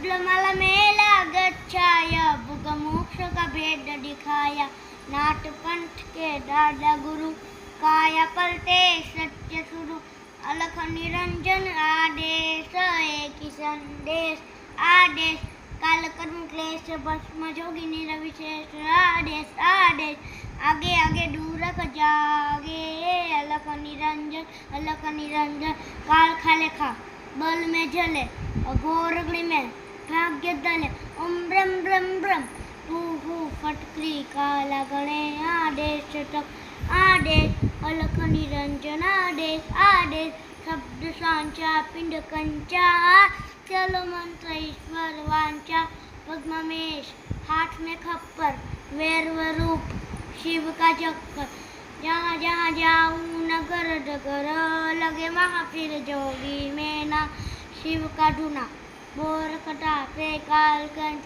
शबलमल मेला गच्छाया भुगमोक्ष का भेद दिखाया नाट पंथ के दादा गुरु काया पलटे सत्य सुरु अलख निरंजन आदेश एक ही संदेश आदेश काल कर्म क्लेश भस्म जोगिनी रविशेष आदेश आदेश आगे आगे दूर जागे अलख निरंजन काल खाले खा बल में जले अघोरगली में भाग्य दले ओम ब्रह्म ब्रह्म ब्रह्म हु हु फटकरी काला गणे आदेश तक आदेश अलख निरंजन आदेश आदेश शब्द सांचा पिंड कंचा चलो मंत्र ईश्वर वांचा पद्ममेश हाथ में खप्पर वैरव रूप शिव का चक्कर जहाँ जहाँ जाऊँ नगर डगर लगे महाफिर जोगी में ना शिव का धुना बोर कटापे काल कंठ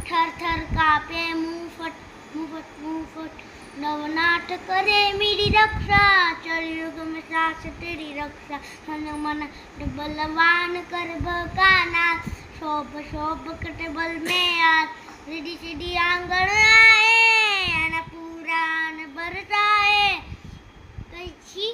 थर थर कापे मुंह फट नवनाथ करे मेरी रक्षा चलयुग में सास तेरी रक्षा हनुमान बलवान कर बकाना शोभ शोभ कटे बल में आज रिधि सिद्धि आंगण आए पूरा बरसाए कही